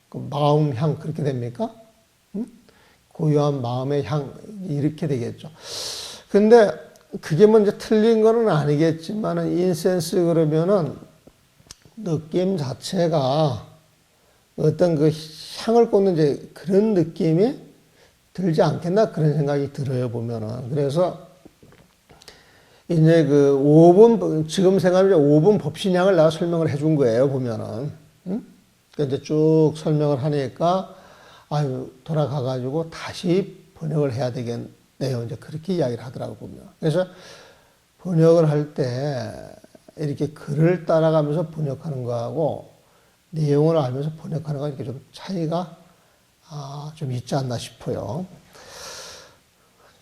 그 마음향 그렇게 됩니까? 고요한 마음의 향 이렇게 되겠죠. 근데 그게 뭐 이제 틀린 거는 아니겠지만 인센스 그러면은 느낌 자체가 어떤 그 향을 꽂는 이제 그런 느낌이 들지 않겠나 그런 생각이 들어요, 보면은. 그래서 이제 그 5분 지금 생각하면 5분 법신향을 내가 설명을 해준 거예요, 보면은. 그러니까 이제 쭉 설명을 하니까 돌아가가지고 다시 번역을 해야 되겠네요. 이제 그렇게 이야기를 하더라고, 보면. 그래서 번역을 할 때 이렇게 글을 따라가면서 번역하는 거하고 내용을 알면서 번역하는 거 이렇게 좀 차이가 좀 있지 않나 싶어요.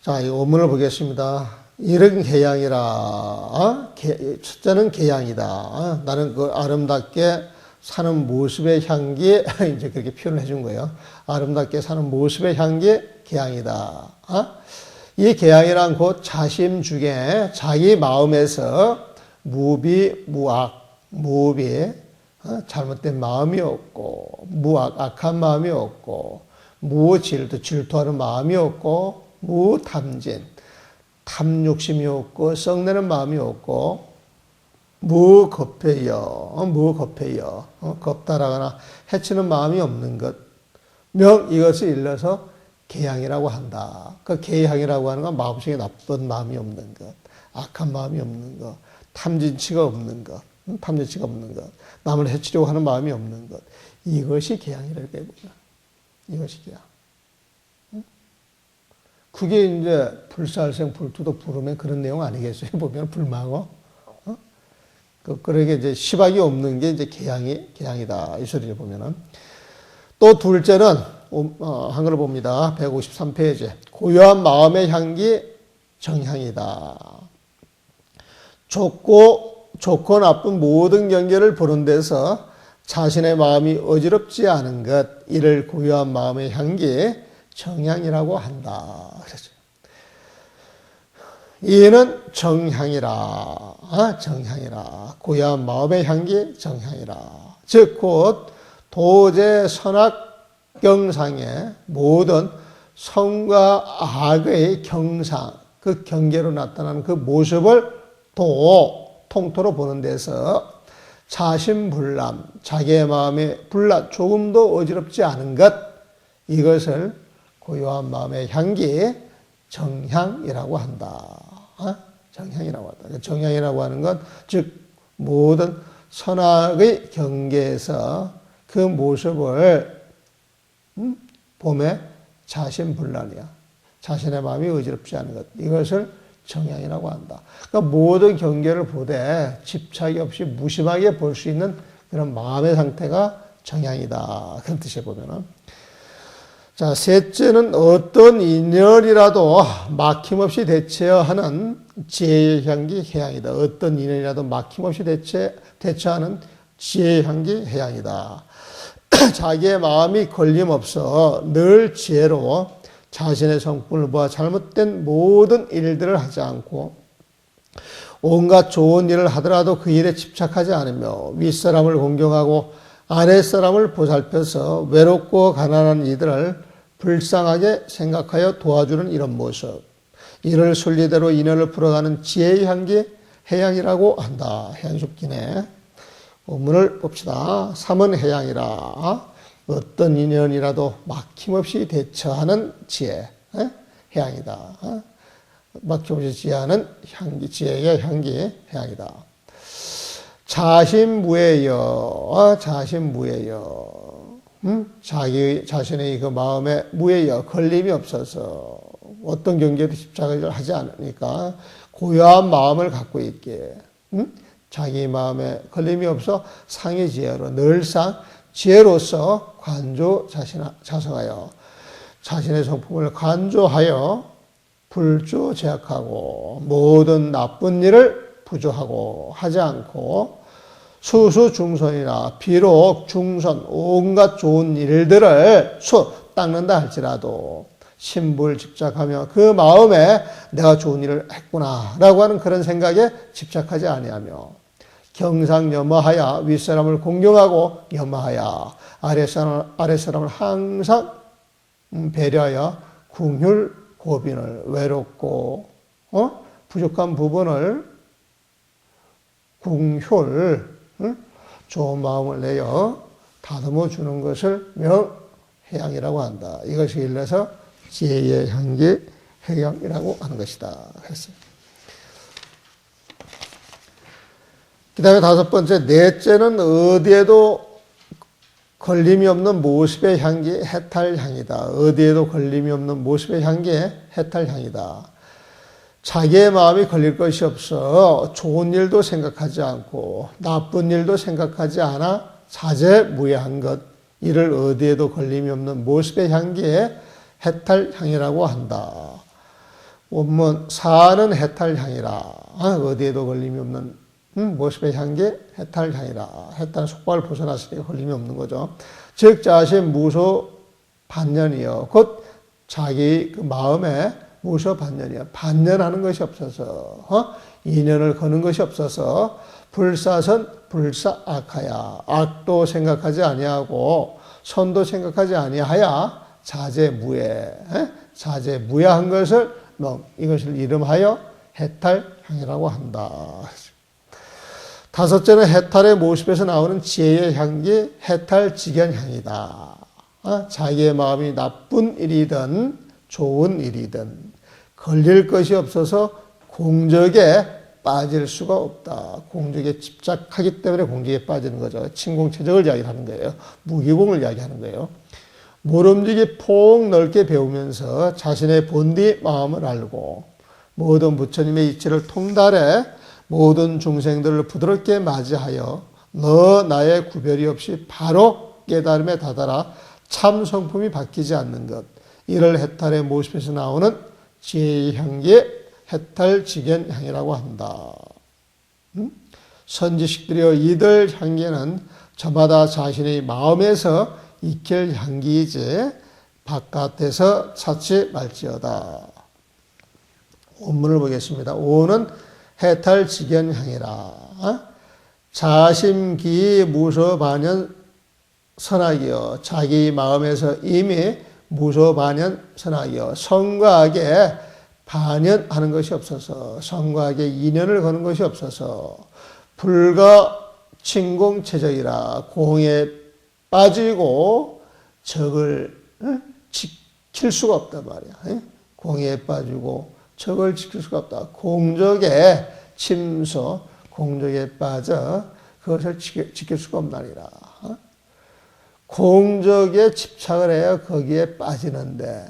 자, 이 원문을 보겠습니다. 이런 개양이라, 첫째는 개양이다. 나는 그 아름답게 사는 모습의 향기, 이제 그렇게 표현을 해준 거예요. 아름답게 사는 모습의 향기, 개양이다. 이 개양이란 곧 자심 중에 자기 마음에서 무비, 잘못된 마음이 없고, 악한 마음이 없고, 질투하는 마음이 없고, 무탐진, 탐욕심이 없고, 썩내는 마음이 없고, 무겁해요. 겁탈하거나 해치는 마음이 없는 것. 이것을 일러서 개향이라고 한다. 그 개향이라고 하는 건 마음속에 나쁜 마음이 없는 것, 악한 마음이 없는 것, 탐진치가 없는 것, 남을 해치려고 하는 마음이 없는 것. 이것이 개향이라고 해보자. 이것이 개향. 그게 이제 불살생 불투도 부르면 그런 내용 아니겠어요? 보면 불망어. 그러게 이제 시박이 없는 게 이제 개향이다. 이 소리를 보면은. 또 둘째는, 한글을 봅니다. 153페이지. 고요한 마음의 향기, 정향이다. 좋고 나쁜 모든 경계를 보는 데서 자신의 마음이 어지럽지 않은 것, 이를 고요한 마음의 향기, 정향이라고 한다. 그랬죠. 이는 정향이라. 고요한 마음의 향기, 정향이라. 즉, 곧 도제 선악경상의 모든 선과 악의 경상, 그 경계로 나타나는 그 모습을 통토로 보는 데서 자신불람, 자기의 마음의 불란, 조금도 어지럽지 않은 것, 이것을 고요한 마음의 향기, 정향이라고 한다. 정향이라고 한다. 정향이라고 하는 건, 즉, 모든 선악의 경계에서 그 모습을 봄에 자신불란이야. 자신의 마음이 어지럽지 않은 것. 이것을 정향이라고 한다. 그러니까 모든 경계를 보되 집착이 없이 무심하게 볼 수 있는 그런 마음의 상태가 정향이다. 그런 뜻에 보면은. 자, 셋째는 어떤 인연이라도 막힘없이 대처하는 지혜의 향기 해양이다. 어떤 인연이라도 막힘없이 대처하는 지혜의 향기 해양이다. 자기의 마음이 걸림없어 늘 지혜로워 자신의 성품을 보아 잘못된 모든 일들을 하지 않고 온갖 좋은 일을 하더라도 그 일에 집착하지 않으며 윗사람을 공경하고 아랫사람을 보살펴서 외롭고 가난한 이들을 불쌍하게 생각하여 도와주는 이런 모습. 이를 순리대로 인연을 풀어가는 지혜의 향기 해양이라고 한다. 해양이 좀 기네. 본문을 봅시다. 3은 해양이라. 어떤 인연이라도 막힘없이 대처하는 지혜. 해양이다. 막힘없이 지혜하는 향기, 지혜의 향기 해양이다. 자신무예여, 자신무예여. 자기 자신의 그 마음에 무예여, 걸림이 없어서 어떤 경계도 집착을 하지 않으니까 고요한 마음을 갖고 있기에 자기 마음에 걸림이 없어 상의 지혜로 늘상 지혜로서 관조 자성하여 자신의 성품을 관조하여 불조 제약하고 모든 나쁜 일을 부조하고 하지 않고 수수중선이나 비록 중선 온갖 좋은 일들을 닦는다 할지라도 신불집착하며 그 마음에 내가 좋은 일을 했구나 라고 하는 그런 생각에 집착하지 아니하며 경상염어하여 윗사람을 공경하고 염어하여 아랫사람을 항상 배려하여 궁휼 고빈을 외롭고 부족한 부분을 궁휼 좋은 마음을 내어 다듬어 주는 것을 명해양이라고 한다. 이것이 일러서 지혜의 향기 해양이라고 하는 것이다. 했어요. 그 다음에 다섯 번째, 넷째는 어디에도 걸림이 없는 모습의 향기 해탈향이다. 어디에도 걸림이 없는 모습의 향기 해탈향이다. 자기의 마음이 걸릴 것이 없어 좋은 일도 생각하지 않고 나쁜 일도 생각하지 않아 자제무예한 것, 이를 어디에도 걸림이 없는 모습의 향기에 해탈향이라고 한다. 원문 사는 해탈향이라. 어디에도 걸림이 없는 모습의 향기 해탈향이라. 해탈은 속박을 벗어났으니까 걸림이 없는 거죠. 즉 자신 무소 반년이여, 곧 자기 그 마음에 무소 반년이야. 반년하는 것이 없어서, 인연을 거는 것이 없어서, 불사선 불사악하야. 악도 생각하지 아니하고, 선도 생각하지 아니하야, 자제무예. 자제무예한 것을, 이것을 이름하여 해탈향이라고 한다. 다섯째는 해탈의 모습에서 나오는 지혜의 향기, 해탈직연향이다. 자기의 마음이 나쁜 일이든, 좋은 일이든, 걸릴 것이 없어서 공적에 빠질 수가 없다. 공적에 집착하기 때문에 공적에 빠지는 거죠. 친공체적을 이야기하는 거예요. 무기공을 이야기하는 거예요. 모름지기 폭 넓게 배우면서 자신의 본디 마음을 알고 모든 부처님의 이치를 통달해 모든 중생들을 부드럽게 맞이하여 너 나의 구별이 없이 바로 깨달음에 다다라 참 성품이 바뀌지 않는 것, 이를 해탈의 모습에서 나오는 지혜의 향기에 해탈직연향이라고 한다. 선지식들이여, 이들 향기는 저마다 자신의 마음에서 익힐 향기이지 바깥에서 찾지 말지어다. 원문을 보겠습니다. 5는 해탈직연향이라. 자심기 무소반연 선악이여, 자기 마음에서 이미 무소반연 선악이여, 선과 악에 반연하는 것이 없어서, 선과 악에 인연을 거는 것이 없어서 불가 친공체적이라. 공에 빠지고 적을 지킬 수가 없단 말이야. 공에 빠지고 적을 지킬 수가 없다. 공적에 침소, 공적에 빠져 그것을 지킬 수가 없나니라. 공적에 집착을 해야 거기에 빠지는데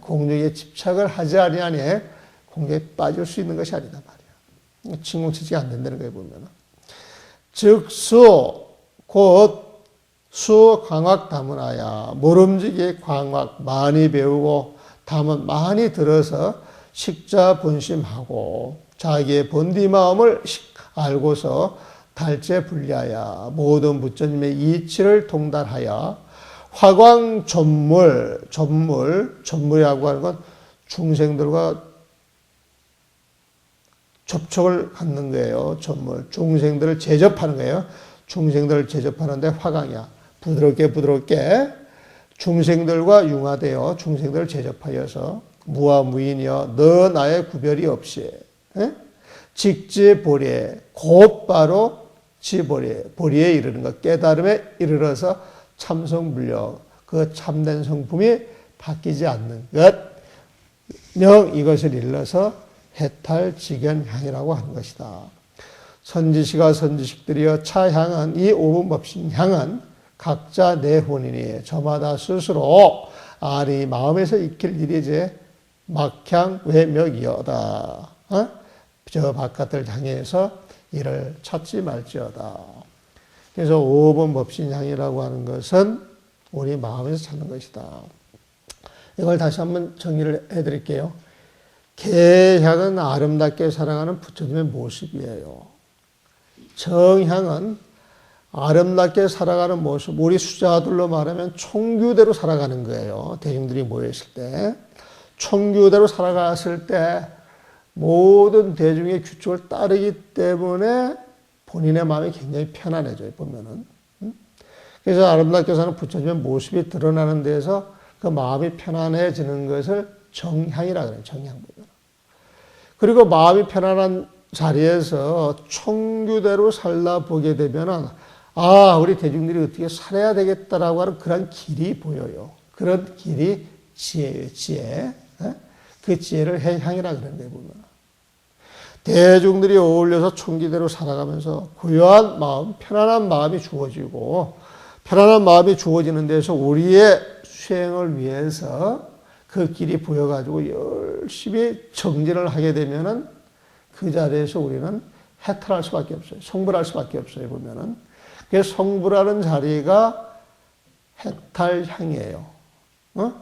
공적에 집착을 하지 아니하니 공경에 빠질 수 있는 것이 아니다 말이야. 진공체제가 안 된다는 거에 보면. 즉수 곧 수 광학 다문하야 모름지기 광학 많이 배우고 다문 많이 들어서 식자 분심하고 자기의 본디 마음을 알고서 달제 분리하여 모든 부처님의 이치를 통달하여 화광 전물이라고 하는 건 중생들과 접촉을 갖는 거예요. 전물. 중생들을 제접하는 거예요. 중생들을 제접하는데 화광이야. 부드럽게 중생들과 융화되어 중생들을 제접하여서 무와 무인이여 너 나의 구별이 없이 직지보리에 곧바로 보리에 이르는 것 깨달음에 이르러서 참성불력 그 참된 성품이 바뀌지 않는 것 명 이것을 일러서 해탈직연향이라고 하는 것이다. 선지시가 선지식들이여 차향은 이 오분법신향은 각자 내 혼이니 저마다 스스로 아니 마음에서 익힐 일이지 막향 외명이여다. 저 바깥을 향해서 이를 찾지 말지어다. 그래서 오분법신향이라고 하는 것은 우리 마음에서 찾는 것이다. 이걸 다시 한번 정리를 해드릴게요. 개향은 아름답게 살아가는 부처님의 모습이에요. 정향은 아름답게 살아가는 모습, 우리 수자들로 말하면 총규대로 살아가는 거예요. 대중들이 모여있을 때. 총규대로 살아갔을 때 모든 대중의 규칙을 따르기 때문에 본인의 마음이 굉장히 편안해져요, 보면은. 그래서 아름답게 사는 부처님의 모습이 드러나는 데서 그 마음이 편안해지는 것을 정향이라 그래요, 정향 보면. 그리고 마음이 편안한 자리에서 총규대로 살다 보게 되면은 우리 대중들이 어떻게 살아야 되겠다라고 하는 그런 길이 보여요. 그런 길이 지혜예요, 지혜. 그 지혜를 해향이라 그러는 거예요, 보면. 대중들이 어울려서 총기대로 살아가면서 고요한 마음, 편안한 마음이 주어지고 편안한 마음이 주어지는 데서 우리의 수행을 위해서 그 길이 보여가지고 열심히 정진을 하게 되면은 그 자리에서 우리는 해탈할 수밖에 없어요. 성불할 수밖에 없어요, 보면은. 그래서 성불하는 자리가 해탈향이에요.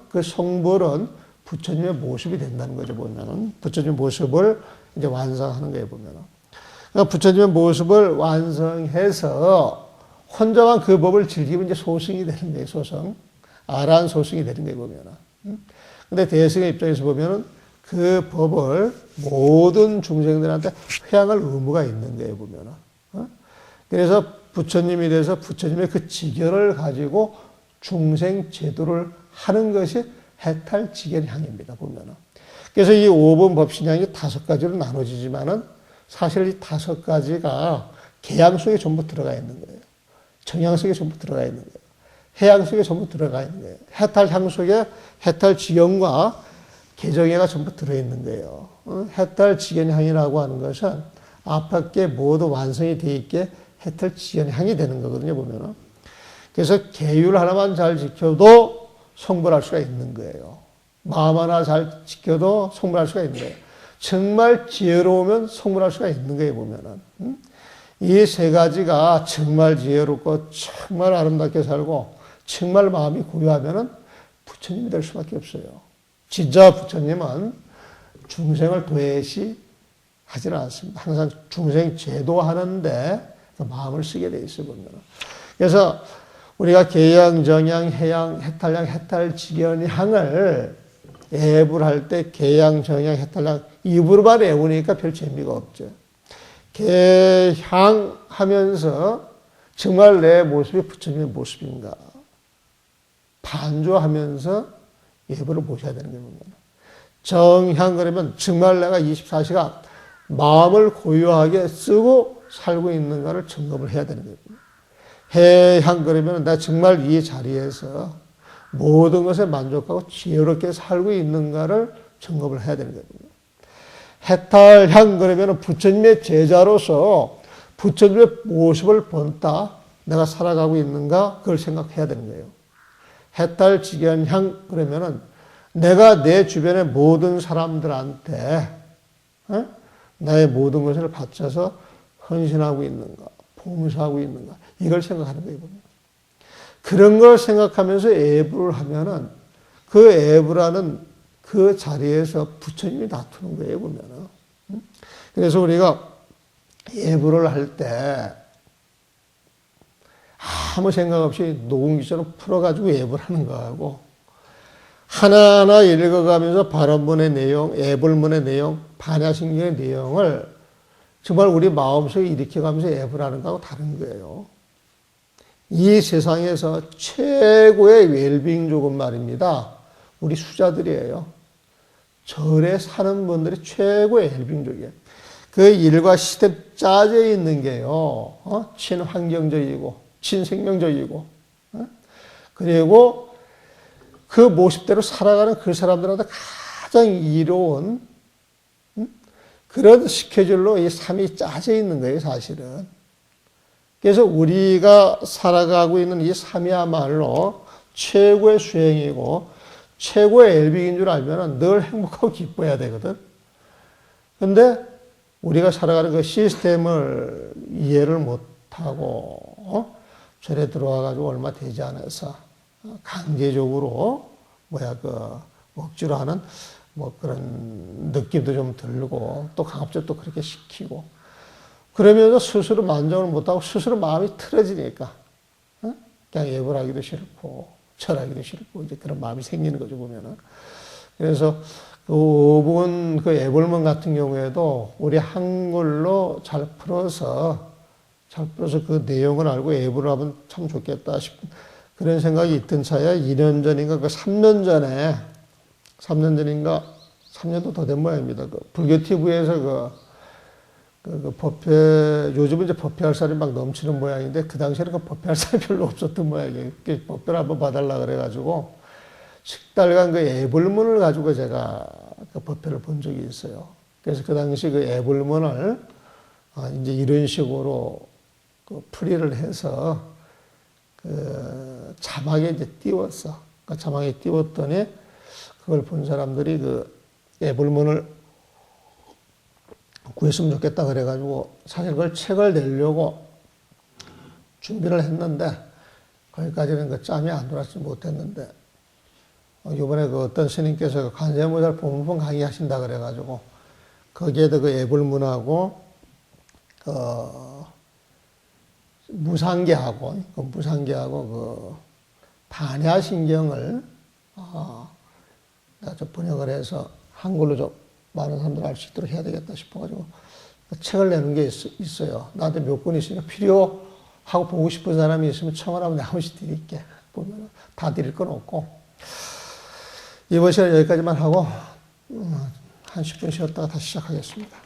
그 성불은 부처님의 모습이 된다는 거죠, 보면은. 부처님의 모습을 이제 완성하는 거예요, 보면은. 그러니까 부처님의 모습을 완성해서 혼자만 그 법을 즐기면 이제 소승이 되는 거예요, 소승. 아라한 소승이 되는 거예요, 보면은. 근데 대승의 입장에서 보면은 그 법을 모든 중생들한테 회양할 의무가 있는 거예요, 보면은. 그래서 부처님이 돼서 부처님의 그 지결을 가지고 중생 제도를 하는 것이 해탈지견향입니다, 보면은. 그래서 이 5번 법신향이 5가지로 나눠지지만은 사실 이 5가지가 개양 속에 전부 들어가 있는 거예요. 정향 속에 전부 들어가 있는 거예요. 해양 속에 전부 들어가 있는 거예요. 해탈향 속에 해탈지견과 개정해가 전부 들어있는 거예요. 해탈지견향이라고 하는 것은 앞밖에 모두 완성이 되어 있게 해탈지견향이 되는 거거든요, 보면은. 그래서 계율 하나만 잘 지켜도 성불할 수가 있는 거예요. 마음 하나 잘 지켜도 성불할 수가 있는 거예요. 정말 지혜로우면 성불할 수가 있는 거예요, 보면은. 이 3가지가 정말 지혜롭고 정말 아름답게 살고 정말 마음이 고요하면은 부처님이 될 수밖에 없어요. 진짜 부처님은 중생을 도외시 하지는 않습니다. 항상 중생 제도하는데 그 마음을 쓰게 돼 있어요, 보면. 그래서 우리가 계양, 정양, 해양, 해탈양, 해탈지견향을 애부를 할 때 계양, 정양, 해탈양 입으로만 애우니까 별 재미가 없죠. 개향 하면서 정말 내 모습이 부처님의 모습인가 반조하면서 예불을 보셔야 되는 겁니다. 정향 그러면 정말 내가 24시간 마음을 고요하게 쓰고 살고 있는가를 점검을 해야 되는 겁니다. 해향 그러면 내가 정말 이 자리에서 모든 것에 만족하고 지혜롭게 살고 있는가를 점검을 해야 되는 겁니다. 해탈향 그러면 부처님의 제자로서 부처님의 모습을 본다 내가 살아가고 있는가 그걸 생각해야 되는 거예요. 해탈지견향 그러면은 내가 내 주변의 모든 사람들한테 어? 나의 모든 것을 바쳐서 헌신하고 있는가, 봉사하고 있는가, 이걸 생각하는 거예요, 보면. 그런 걸 생각하면서 애부를 하면은 그 애부라는 그 자리에서 부처님이 나타나는 거예요, 보면은. 그래서 우리가 애부를 할 때 아무 생각 없이 녹음기처럼 풀어가지고 애부를 하는 거하고 하나하나 읽어가면서 발언문의 내용, 애불문의 내용, 반야신경의 내용을 정말 우리 마음속에 일으켜가면서 애부라는 거하고 다른 거예요. 이 세상에서 최고의 웰빙족은 말입니다. 우리 수자들이에요. 절에 사는 분들이 최고의 웰빙족이에요. 그 일과 시스템 짜져 있는 게요. 친환경적이고 친생명적이고 그리고 그 모습대로 살아가는 그 사람들한테 가장 이로운 그런 스케줄로 이 삶이 짜져 있는 거예요, 사실은. 그래서 우리가 살아가고 있는 이 삶이야말로 최고의 수행이고 최고의 웰빙인 줄 알면 늘 행복하고 기뻐해야 되거든. 근데 우리가 살아가는 그 시스템을 이해를 못하고 절에 들어와가지고 얼마 되지 않아서 강제적으로 억지로 하는 그런 느낌도 좀 들고 또 강압적으로 그렇게 시키고 그러면서 스스로 만족을 못하고 스스로 마음이 틀어지니까 그냥 예불하기도 싫고 절하기도 싫고 이제 그런 마음이 생기는 거죠, 보면은. 그래서 그 5분 그 예불문 같은 경우에도 우리 한글로 잘 풀어서 그 내용을 알고 예불을 하면 참 좋겠다 싶은 그런 생각이 있던 차에 2년 전인가 그 3년 전인가 3년도 더 된 모양입니다. 그 불교 TV에서 그 법회, 요즘은 이제 법회할 사람이 막 넘치는 모양인데 그 당시에는 그 법회할 사람이 별로 없었던 모양이에요. 법회를 한번 봐달라 그래가지고 10달간 그 애불문을 가지고 제가 그 법회를 본 적이 있어요. 그래서 그 당시 그 애불문을 이제 이런 식으로 그 풀이를 해서 그 자막에 이제 띄웠어. 그 자막에 띄웠더니 그걸 본 사람들이 그 애불문을 구했으면 좋겠다 그래가지고 사실 그걸 책을 내려고 준비를 했는데 거기까지는 그 짬이 안 돌아서 못했는데 이번에 그 어떤 스님께서 관세음보살 법문편 강의하신다 그래가지고 거기에도 그 애불문하고 무상계하고 그 반야신경을 좀 번역을 해서 한글로 좀 많은 사람들 알 수 있도록 해야 되겠다 싶어가지고 책을 내는 게 있어요. 나한테 몇 권 있으니까 필요하고 보고 싶은 사람이 있으면 청을 하면 내가 한 번씩 드릴게. 보면 다 드릴 건 없고 이번 시간 여기까지만 하고 한 10분 쉬었다가 다시 시작하겠습니다.